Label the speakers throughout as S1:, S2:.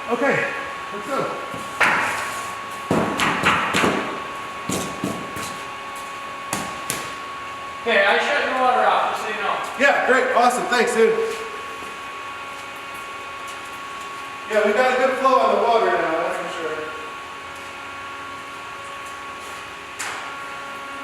S1: Okay, let's go.
S2: Okay, I shut your water off, just so you know.
S1: Yeah, great, awesome, thanks, dude. Yeah, we got a good flow on the water now, that's for sure.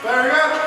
S1: Firing up.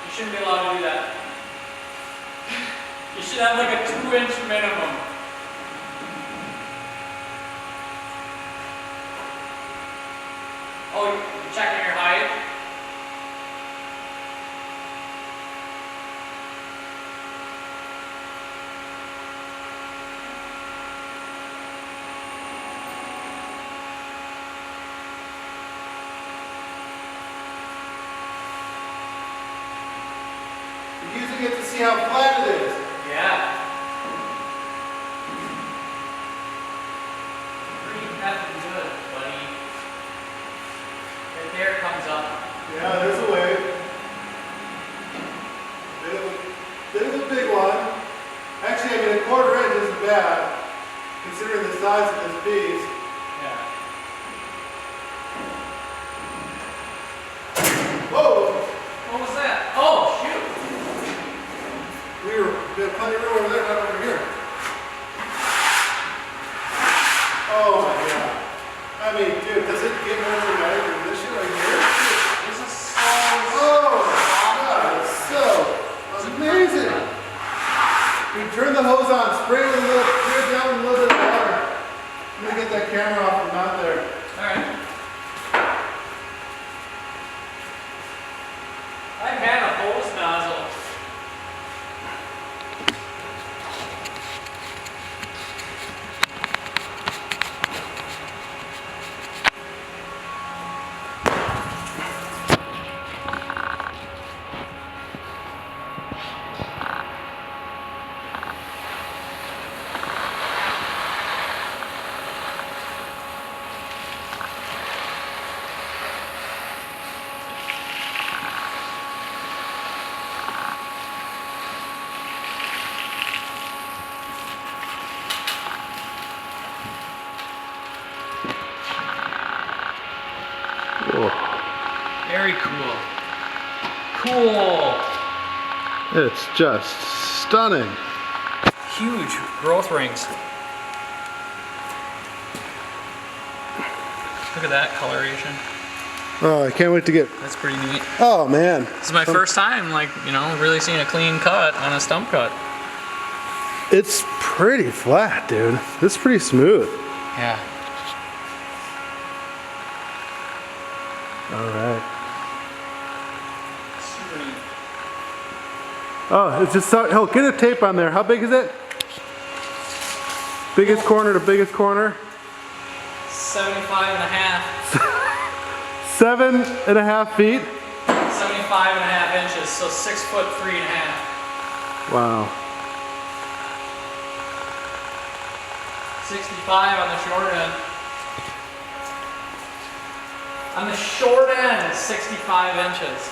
S2: You shouldn't be allowed to do that. You should have like a 2-inch minimum. Oh, you're checking your height?
S1: You're using it to see how flat it is.
S2: Yeah. Pretty effing good, buddy. Right there it comes up.
S1: Yeah, there's a wave. Bit of a big one. Actually, I mean, a 1/4 inch isn't bad, considering the size of this piece.
S2: Yeah.
S1: Whoa!
S2: What was that? Oh, shoot.
S1: We have plenty of room over there, not over here. Oh my god. I mean, dude, does it get more dramatic than this shit right here?
S2: This is so
S1: Oh my god, it's so amazing. We turn the hose on, spray it with a little, spray it down with a little bit of water. I'm gonna get that camera off from out there.
S2: Alright. I've had a hose nozzle.
S3: Whoa.
S2: Very cool. Cool.
S3: It's just stunning.
S2: Huge growth rings. Look at that coloration.
S3: Oh, I can't wait to get.
S2: That's pretty neat.
S3: Oh man.
S2: This is my first time, like, you know, really seeing a clean cut on a stump cut.
S3: It's pretty flat, dude. It's pretty smooth.
S2: Yeah.
S3: All right.
S2: Super neat.
S3: Oh, it's just so. Oh, get a tape on there. How big is it? Biggest corner to biggest corner.
S2: 75 and a half.
S3: 7.5 feet.
S2: 75 and a half inches, so 6 foot 3.5.
S3: Wow.
S2: 65 on the short end. On the short end, 65 inches.